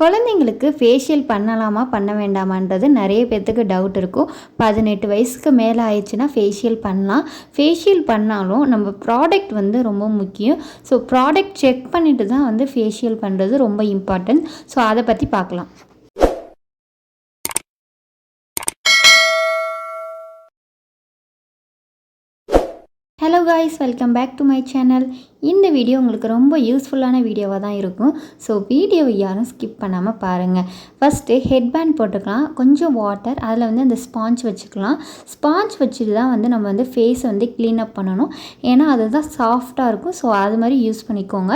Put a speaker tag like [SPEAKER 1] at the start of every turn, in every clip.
[SPEAKER 1] குழந்தைங்களுக்கு ஃபேஷியல் பண்ணலாமா பண்ண வேண்டாமான்றது நிறைய பேர்த்துக்கு டவுட் இருக்கும். 18 வயசுக்கு மேலே ஆயிடுச்சுன்னா ஃபேஷியல் பண்ணலாம். ஃபேஷியல் பண்ணாலும் நம்ம ப்ராடக்ட் வந்து ரொம்ப முக்கியம். ஸோ ப்ராடக்ட் செக் பண்ணிவிட்டு தான் வந்து ஃபேஷியல் பண்ணுறது ரொம்ப இம்பார்ட்டன்ட். ஸோ அதை பற்றி பார்க்கலாம். Hello guys, welcome back to my channel. இந்த வீடியோ உங்களுக்கு ரொம்ப யூஸ்ஃபுல்லான வீடியோவாக தான் இருக்கும். ஸோ வீடியோவை யாரும் ஸ்கிப் பண்ணாமல் பாருங்கள். ஃபஸ்ட்டு ஹெட்பேண்ட் போட்டுக்கலாம், கொஞ்சம் வாட்டர், அதில் வந்து அந்த ஸ்பாஞ்ச் வச்சுக்கலாம். ஸ்பாஞ்ச் வச்சுட்டு தான் வந்து நம்ம வந்து ஃபேஸை வந்து க்ளீனப் பண்ணணும். ஏன்னா அதுதான் சாஃப்டாக இருக்கும். ஸோ அது மாதிரி யூஸ் பண்ணிக்கோங்க.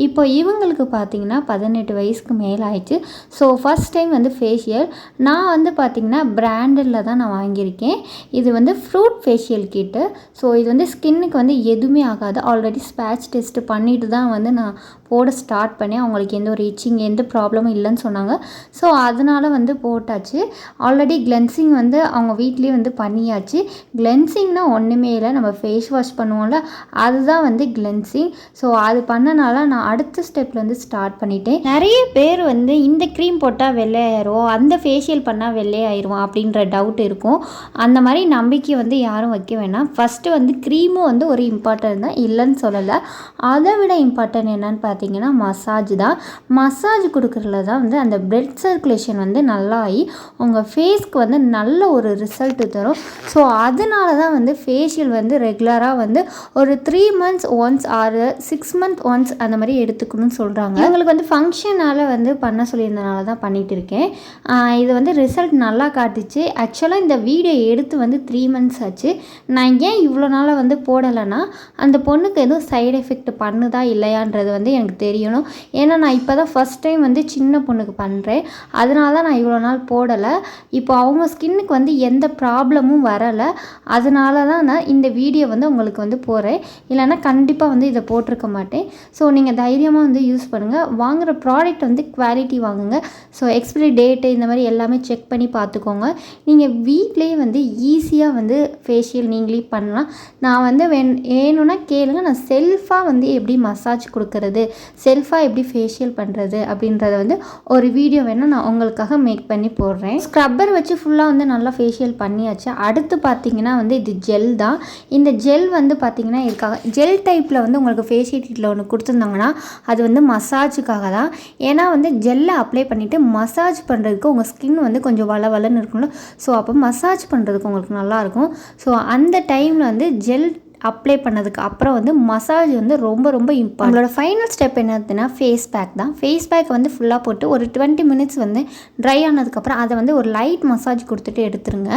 [SPEAKER 1] இப்போ இவங்களுக்கு பார்த்திங்கன்னா 18 வயசுக்கு மேலே ஆயிடுச்சு. ஸோ ஃபஸ்ட் டைம் வந்து ஃபேஷியல் நான் வந்து பார்த்திங்கன்னா பிராண்டடில் தான் நான் வாங்கியிருக்கேன். இது வந்து ஃப்ரூட் ஃபேஷியல் கிட்டு. ஸோ இது வந்து ஸ்கின்னுக்கு வந்து எதுவுமே ஆகாது. ஆல்ரெடி ஸ்பேட்ச் டெஸ்ட்டு பண்ணிட்டு தான் வந்து நான் போட ஸ்டார்ட் பண்ணேன். அவங்களுக்கு எந்த ஒரு இச்சிங் எந்த ப்ராப்ளமும் இல்லைன்னு சொன்னாங்க. ஸோ அதனால் வந்து போட்டாச்சு. ஆல்ரெடி கிளென்சிங் வந்து அவங்க வீட்லேயே வந்து பண்ணியாச்சு. கிளென்சிங்னால் ஒன்றுமே இல்லை, நம்ம ஃபேஸ் வாஷ் பண்ணுவோம்ல, அதுதான் வந்து கிளென்சிங். ஸோ அது பண்ணனால நான் அடுத்த ஸ்டெப்பில் வந்து ஸ்டார்ட் பண்ணிட்டேன். நிறைய பேர் வந்து இந்த க்ரீம் போட்டால் வெள்ளையாயிரும், அந்த ஃபேஷியல் பண்ணால் வெள்ளையாயிரும் அப்படின்ற டவுட் இருக்கும். அந்த மாதிரி நம்பிக்கை வந்து யாரும் வைக்க வேணாம். ஃபஸ்ட்டு வந்து க்ரீமும் வந்து ஒரு இம்பார்ட்டன்ட் தான், இல்லைன்னு சொல்லலை. அதை விட இம்பார்ட்டன்ட் என்னன்னு பார்த்தீங்கன்னா மசாஜ் தான். மசாஜ் கொடுக்குறதுல தான் வந்து அந்த பிளட் சர்க்குலேஷன் வந்து நல்லா ஆகி உங்கள் ஃபேஸ்க்கு வந்து நல்ல ஒரு ரிசல்ட்டு தரும். ஸோ அதனால தான் வந்து ஃபேஷியல் வந்து ரெகுலராக வந்து ஒரு 3 months once or 6 months once அந்த மாதிரி எடுத்துக்கணும்னு சொல்கிறாங்க. இவங்களுக்கு வந்து ஃபங்க்ஷனால் வந்து பண்ண சொல்லியிருந்தனால தான் பண்ணிகிட்டு இருக்கேன். இது வந்து ரிசல்ட் நல்லா காட்டுச்சு. ஆக்சுவலாக இந்த வீடியோ எடுத்து வந்து 3 months ஆச்சு. நான் ஏன் இவ்வளோ நாளாக வந்து போடலைன்னா அந்த பொண்ணுக்கு எதுவும் சைடு எஃபெக்ட் பண்ணுதா இல்லையான்றது வந்து எனக்கு தெரியணும். ஏன்னா நான் இப்போ தான் ஃபஸ்ட் டைம் வந்து சின்ன பொண்ணுக்கு பண்ணுறேன். அதனால தான் நான் இவ்வளோ நாள் போடலை. இப்போ அவங்க ஸ்கின்னுக்கு வந்து எந்த ப்ராப்ளமும் வரலை. அதனால தான் நான் இந்த வீடியோ வந்து உங்களுக்கு வந்து போடுறேன். இல்லைன்னா கண்டிப்பாக வந்து இதை போட்டிருக்க மாட்டேன். ஸோ நீங்கள் தைரியமாக வந்து யூஸ் பண்ணுங்கள். வாங்குகிற ப்ராடக்ட் வந்து குவாலிட்டி வாங்குங்க. ஸோ எக்ஸ்பிரி டேட்டு இந்த மாதிரி எல்லாமே செக் பண்ணி பார்த்துக்கோங்க. நீங்கள் வீட்லேயே வந்து ஈஸியாக வந்து ஃபேஷியல் நீங்களே பண்ணலாம். நான் வந்து வேணும்னா கேளுங்க, நான் செல்ஃபாக வந்து எப்படி மசாஜ் கொடுக்கறது, செல்ஃபாக எப்படி ஃபேஷியல் பண்ணுறது அப்படின்றத வந்து ஒரு வீடியோ வேணால் நான் உங்களுக்காக மேக் பண்ணி போடுறேன். ஸ்க்ரப்பர் வச்சு ஃபுல்லாக வந்து நல்லா ஃபேஷியல் பண்ணியாச்சு. அடுத்து பார்த்திங்கன்னா வந்து இது ஜெல் தான். இந்த ஜெல் வந்து பார்த்திங்கன்னா இதுக்காக ஜெல் டைப்பில் வந்து உங்களுக்கு ஃபேஷியல் கிட்டில் ஒன்று கொடுத்துருந்தாங்கன்னா அது வந்து மசாஜுக்காக தான். ஏன்னா வந்து ஜெல்லை அப்ளை பண்ணிவிட்டு மசாஜ் பண்ணுறதுக்கு உங்கள் ஸ்கின் வந்து கொஞ்சம் வளவலன்னு இருக்கும்ல, ஸோ அப்போ மசாஜ் பண்ணுறதுக்கு உங்களுக்கு நல்லாயிருக்கும். ஸோ அந்த டைமில் வந்து ஜெல் அப்ளை பண்ணதுக்கு அப்புறம் வந்து மசாஜ் வந்து ரொம்ப ரொம்ப இம்பார்ட்டன்ட். உங்களோட ஃபைனல் ஸ்டெப் என்னதுன்னா ஃபேஸ் பேக் தான். ஃபேஸ் பேக் வந்து ஃபுல்லாக போட்டு ஒரு 20 minutes வந்து ட்ரை ஆனதுக்கப்புறம் அதை வந்து ஒரு லைட் மசாஜ் கொடுத்துட்டு எடுத்துருங்க.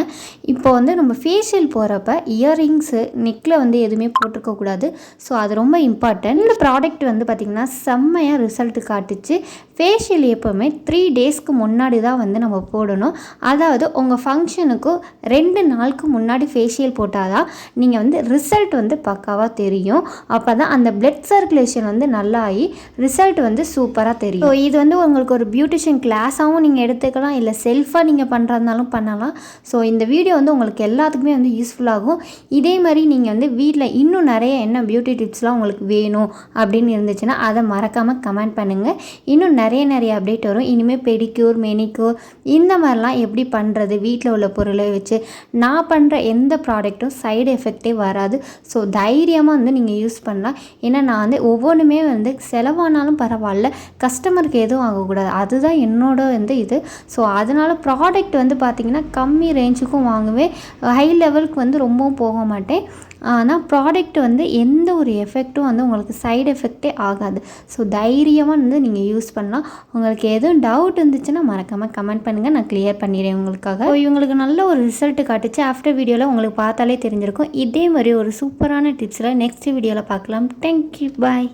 [SPEAKER 1] இப்போ வந்து நம்ம ஃபேஷியல் போகிறப்ப இயர்ரிங்ஸு நெக்கில் வந்து எதுவுமே போட்டிருக்கக்கூடாது. ஸோ அது ரொம்ப இம்பார்ட்டன்ட். இந்த ப்ராடக்ட் வந்து பார்த்திங்கன்னா செம்மையாக ரிசல்ட் காட்டுச்சு. ஃபேஷியல் எப்போவுமே 3 daysக்கு முன்னாடி தான் வந்து நம்ம போடணும். அதாவது உங்கள் ஃபங்க்ஷனுக்கு 2 நாளுக்கு முன்னாடி ஃபேஷியல் போட்டால் தான் நீங்கள் வந்து ரிசல்ட் வந்து பக்காவாக தெரியும். அப்போ தான் அந்த பிளட் சர்க்குலேஷன் வந்து நல்லா ஆகி ரிசல்ட் வந்து சூப்பராக தெரியும். ஸோ இது வந்து உங்களுக்கு ஒரு பியூட்டிஷியன் கிளாஸாகவும் நீங்கள் எடுத்துக்கலாம், இல்லை செல்ஃபாக நீங்கள் பண்ணுறதுனாலும் பண்ணலாம். ஸோ இந்த வீடியோ வந்து உங்களுக்கு எல்லாத்துக்குமே வந்து யூஸ்ஃபுல்லாகும். இதே மாதிரி நீங்கள் வந்து வீட்டில் இன்னும் நிறைய என்ன பியூட்டி டிப்ஸ்லாம் உங்களுக்கு வேணும் அப்படின்னு இருந்துச்சுன்னா அதை மறக்காமல் கமெண்ட் பண்ணுங்கள். இன்னும் நிறைய அப்டேட் வரும். இனிமேல் பெடிக்யூர் மெனிக்யூர் இந்த மாதிரிலாம் எப்படி பண்ணுறது, வீட்டில் உள்ள பொருளை வச்சு நான் பண்ணுற எந்த ப்ராடக்ட்டும் சைடு எஃபெக்டே வராது. ஸோ தைரியமாக வந்து நீங்கள் யூஸ் பண்ணலாம். ஏன்னா நான் வந்து ஒவ்வொன்றுமே வந்து செலவானாலும் பரவாயில்ல, கஸ்டமருக்கு எதுவும் ஆகக்கூடாது, அதுதான் என்னோட வந்து இது. ஸோ அதனால் ப்ராடக்ட் வந்து பார்த்திங்கன்னா கம்மி ரேஞ்சுக்கும் வாங்குவேன், ஹை லெவலுக்கு வந்து ரொம்பவும் போக மாட்டேன். ஆனால் ப்ராடக்ட் வந்து எந்த ஒரு எஃபெக்ட்டும் வந்து உங்களுக்கு சைடு எஃபெக்டே ஆகாது. ஸோ தைரியமாக வந்து நீங்கள் யூஸ் பண்ணலாம். உங்களுக்கு எதுவும் டவுட் இருந்துச்சுன்னா மறக்காமல் கமெண்ட் பண்ணுங்கள், நான் கிளியர் பண்ணிடுறேன் உங்களுக்காக. ஸோ இவங்களுக்கு நல்ல ஒரு ரிசல்ட்டு காட்டுச்சு. ஆஃப்டர் வீடியோவில் உங்களுக்கு பார்த்தாலே தெரிஞ்சிருக்கும். இதே மாதிரி ஒரு சூப்பரான டிப்ஸில் நெக்ஸ்ட் வீடியோவில் பார்க்கலாம். தேங்க்யூ, பாய்.